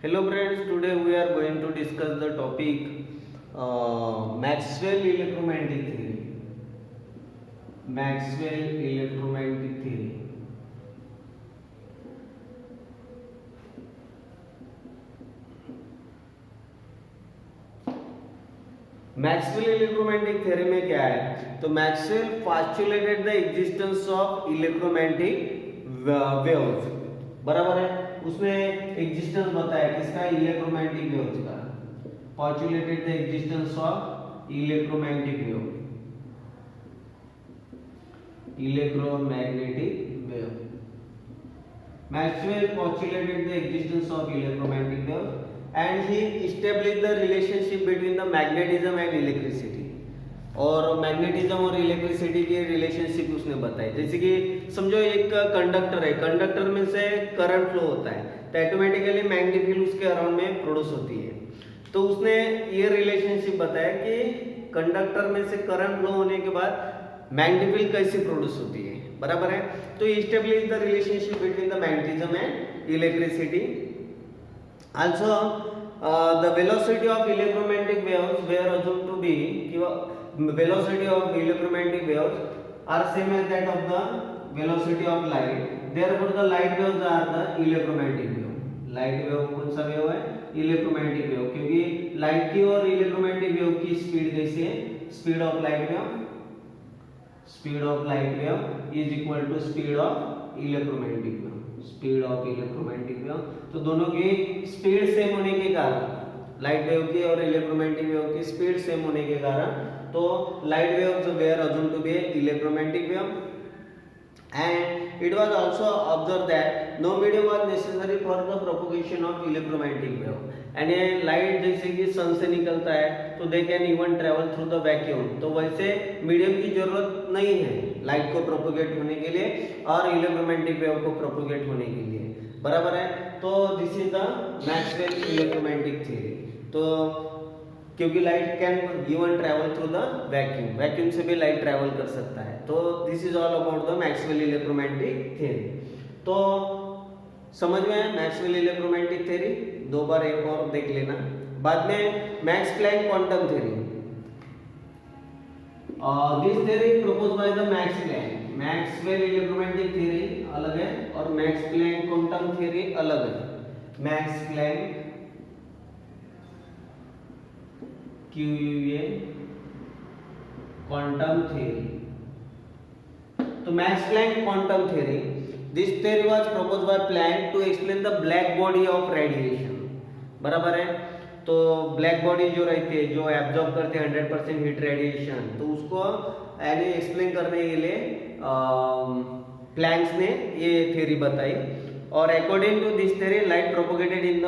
Hello friends, today we are going to discuss the topic Maxwell electromagnetic theory. Maxwell electromagnetic theory. Maxwell electromagnetic theory में क्या है? तो Maxwell postulated the existence of electromagnetic waves, बराबर है। उसने existence बताया किसका? इलेक्ट्रोमैग्नेटिक वेव्स का। Postulated the existence of electromagnetic wave, electromagnetic wave. Maxwell postulated the existence of electromagnetic wave and he established the relationship between the magnetism and electricity। और magnetism और electricity की relationship उसने बताई। जैसे कि समझो एक कंडक्टर है, कंडक्टर में से करंट फ्लो होता है तो ऑटोमेटिकली मैग्नेटिक फील्ड उसके अराउंड में प्रोड्यूस होती है। तो उसने ये रिलेशनशिप बताया कि कंडक्टर में से करंट फ्लो होने के बाद मैग्नेटिक फील्ड कैसे प्रोड्यूस होती है, बराबर है। तो establish the relationship between the magnetism and electricity. Also, the velocity of electromagnetic waves were assumed to be velocity of electromagnetic waves are same as that of the velocity of light. Therefore, the light waves are the electromagnetic wave. Light wave कौन सा wave है? Electromagnetic wave, क्योंकि light की और electromagnetic wave की speed कैसी है? Speed of light wave is equal to speed of electromagnetic wave. Speed of electromagnetic wave, तो दोनों की स्पीड सेम होने के कारण, लाइट वेव की और इलेक्ट्रोमैग्नेटिक वेव की स्पीड सेम होने के कारण, तो light waves were assumed to be electromagnetic wave. And it was also observed that no medium was necessary for the propagation of electromagnetic wave। and ये light जैसे कि सन से निकलता है तो they can even travel through the vacuum, तो वैसे medium की जरूरत नहीं है लाइट को प्रोपोगेट होने के लिए और इलेक्ट्रोमैग्नेटिक वेव को प्रोपोगेट होने के लिए, बराबर है। तो this is the Maxwell electromagnetic theory. तो क्योंकि light can even travel through the vacuum, vacuum से भी लाइट ट्रैवल कर सकता है। तो this is all about the Maxwell electromagnetic theory. तो समझ में आया मैक्सवेल इलेक्ट्रोमैग्नेटिक थ्योरी? दो बार एक और देख लेना। बाद में Max Planck quantum theory. This theory proposed by the Max Planck. Maxwell electromagnetic theory अलग है और मैक्स प्लैंक क्वांटम थ्योरी अलग है। Max Planck QUA quantum theory। तो Max Planck quantum theory, this theory was proposed by Planck to explain the black body of radiation, बराबर है। तो black body जो रहती है, जो एब्जॉर्ब करते हैं 100% हीट रेडिएशन, तो उसको यानी एक्सप्लेन करने के लिए प्लैंक्स ने ये थ्योरी बताई। और according to this theory light propagated in the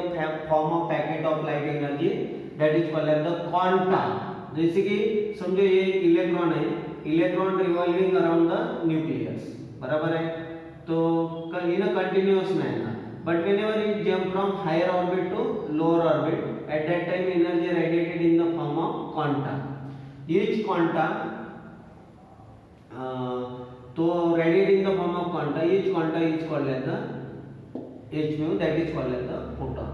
form of packet of light energy that is called as the quanta. जैसे कि समझो ये इलेक्ट्रॉन है, electron revolving around the nucleus, बराबर है। तो in a continuous manner, but whenever it jump from higher orbit to lower orbit, at that time energy radiated in the form of quanta. Each quanta तो radiate in the form of quanta, each quanta is called as the h mu, that is called as the photon।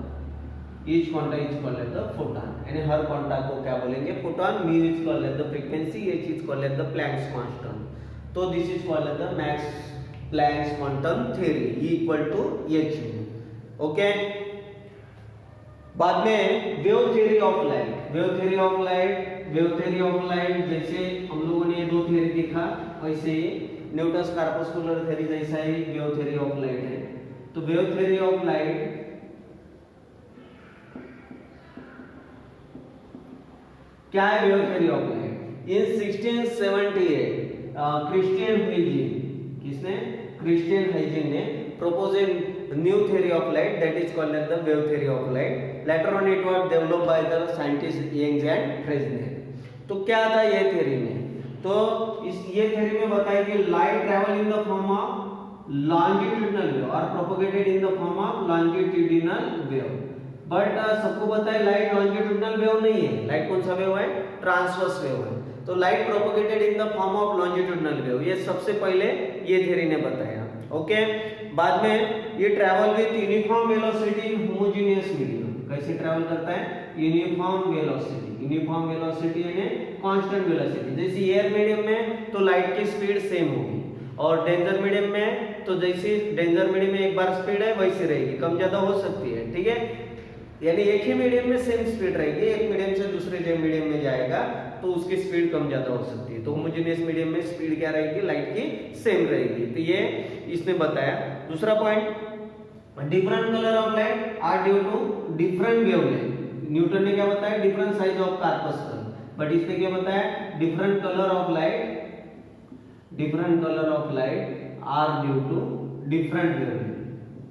each quanta is called as the photon, यानी हर quanta को क्या बोलेंगे? Photon. mu is called as the frequency, h is called as the Planck's constant। तो this is called as the Max Planck's quantum theory, E equal to h mu। Okay, बाद में wave theory of light. Wave theory of light जैसे हम लोगों ने ये दो theory देखा, वैसे ही न्यूटन्स कॉर्पस्कुलर थ्योरी जैसा ही वेव थ्योरी ऑफ लाइट है। तो वेव थ्योरी ऑफ लाइट क्या है? Wave theory of light in 1678 Christian Huygens ने propose a new theory of light that is called as the wave theory of light. Later on it was developed by the scientist Young and Fresnel. तो क्या था ये theory में? तो ये theory में बताया कि light travel in the form of longitudinal wave or propagated in the form of longitudinal wave। But सबको पता है लाइट लॉन्जिट्यूडिनल वेव नहीं है। लाइट कौन सा वेव है? ट्रांसवर्स वेव है। तो light propagated in the form of longitudinal wave, ये सबसे पहले ये थ्योरी ने बताया। ओके, बाद में ये travel with uniform velocity in homogeneous medium, कैसे ट्रैवल करता है, यूनिफॉर्म वेलोसिटी यानी कांस्टेंट वेलोसिटी। जैसे एयर मीडियम में तो लाइट की स्पीड सेम होगी, और डेंजर मीडियम में तो जैसे डेंजर मीडियम में एक बार स्पीड है वैसी रहेगी, कम ज्यादा हो सकती है, ठीक है। यानी एक ही मीडियम में सेम स्पीड रहेगी, एक मीडियम से दूसरे मीडियम में जाएगा तो उसकी स्पीड कम ज्यादा हो सकती है। तो होमोजेनियस मीडियम में स्पीड क्या रहेगी, लाइट की सेम रहेगी। तो ये इसने बताया। दूसरा point, different colour of light are due to different wavelength. Newton ने क्या बताया, different size of corpuscle, but इसने क्या बताया, different colour of light are due to different wavelength.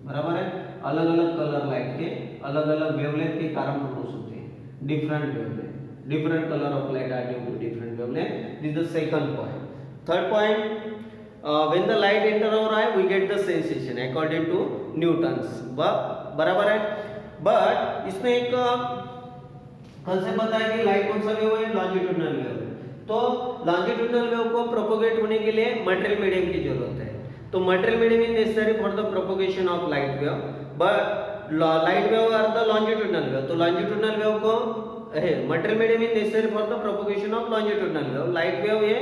बराबर है, अलग अलग कलर लाइट के अलग अलग वेवलेंथ के कारण प्रोड्यूस होते हैं different wavelength. Different colour of light are due to different wavelength. This is the second point. Third point, when the light enter our eye we get the sensation according to Newton's। बराबर है, but इसमें एक concept बताया कि light कौन सा wave है, longitudinal wave. तो लॉन्जिट्यूडिनल वेव को प्रोपोगेट होने के लिए मटेरियल मीडियम की जरूरत है। तो material medium is necessary for the propagation of light wave, but light wave are the longitudinal wave. तो लॉन्जिट्यूडिनल वेव को material medium is necessary for the propagation of longitudinal wave. Light wave ये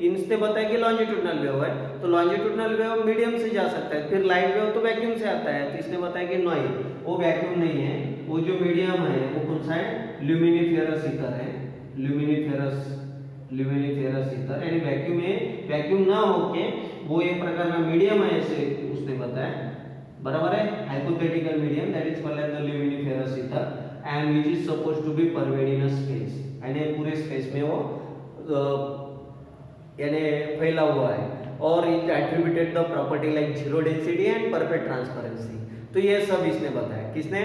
इनसे बताया कि longitudinal wave है, तो longitudinal wave medium से जा सकता है। फिर लाइट वेव तो वैक्यूम से आता है, तो इसने बताया कि नहीं, वो वैक्यूम नहीं है, वो जो मीडियम है वो कौन सा है, ल्यूमिनिफेरस ईथर है। ल्यूमिनिफेरस ईथर यानी वैक्यूम ना होके वो एक प्रकार का मीडियम है, ऐसे उसने बताया। बराबर है, hypothetical medium that is called as the luminiferous ether and which is supposed to be pervaded in a space. यानी पूरे स्पेस में वो यानी फैला हुआ है, और it attributed the property like zero density and perfect transparency. तो ये सब इसने बताया। किसने,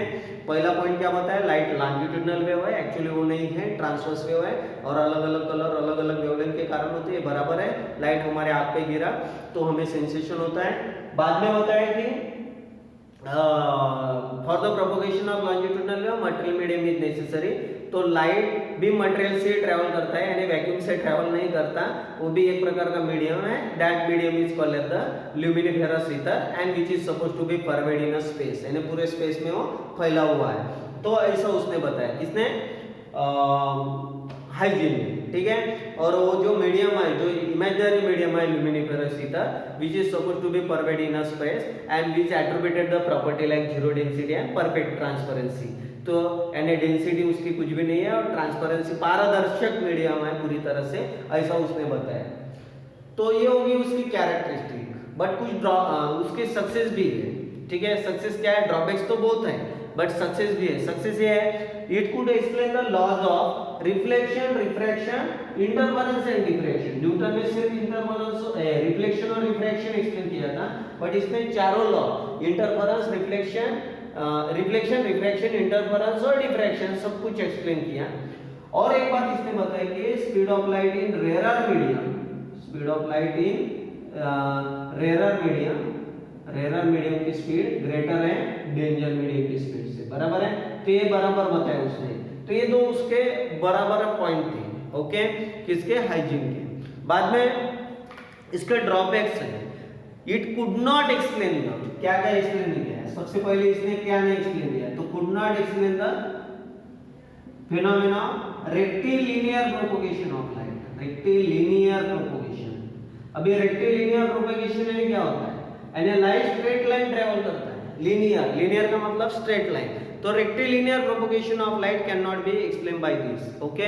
पहला पॉइंट क्या बताया, लाइट लॉन्जिट्यूडिनल वेव है, एक्चुअली वो नहीं है, ट्रांसवर्स वेव है, और अलग अलग कलर अलग अलग वेवलेंथ के कारण होते हैं। बराबर है, लाइट हमारे आंख पे गिरा तो हमें सेंसेशन होता है। बाद में बताया कि for the propagation of longitudinal wave material medium is necessary. तो लाइट भी मटेरियल से ट्रैवल करता है, यानी वैक्यूम से ट्रैवल नहीं करता, वो भी एक प्रकार का मीडियम है। That medium is called as the luminiferous ether and which is supposed to be pervaded in a space, यानी पूरे स्पेस में वो फैला हुआ है। तो ऐसा उसने बताया, किसने, हाइजीन, ठीक है। और वो जो मीडियम है, जो इमेजिनरी मीडियम है luminiferous ether which is supposed to be pervaded in a space and which attributed the property like zero density and perfect transparency. तो यानी डेंसिटी उसकी कुछ भी नहीं है, और ट्रांसपेरेंसी पारदर्शक मीडियम है पूरी तरह से, ऐसा उसने बताया। तो ये होगी उसकी कैरेक्टरिस्टिक, बट कुछ उसके सक्सेस भी है, ठीक है। सक्सेस क्या है, ड्रॉबैक्स तो बहुत है, बट सक्सेस भी है। सक्सेस ये है, it could explain the laws of reflection, refraction, interference and diffraction. Newton ने सिर्फ इंटरफेरेंस, रिफ्लेक्शन और रिफ्रैक्शन एक्सप्लेन किया था, बट इसने चारों law, interference, reflection, refraction, interference और डिफ्रैक्शन सब कुछ एक्सप्लेन किया। और एक बात इसने बताया कि speed of light in rare medium, speed of light in rare medium की स्पीड ग्रेटर है डेंजर मीडियम की स्पीड से। बराबर है, तो ये बराबर बताया उसने। तो ये दो उसके बराबर पॉइंट थे, ओके, किसके, हाइजीन के। बाद में इसके ड्रॉबैक्स है, it could not explain the, क्या क्या एक्सप्लेन नहीं किया है। सबसे पहले इसने क्या नहीं एक्सप्लेन दिया, तो could not explain the phenomena rectilinear propagation of light. Rectilinear propagation, अभी रेक्टिलिनियर प्रोपगेशन में क्या होता है, यानी लाइट स्ट्रेट लाइन ट्रेवल करता है, लीनियर का मतलब स्ट्रेट लाइन। तो rectilinear propagation of light can not be explain by this, okay.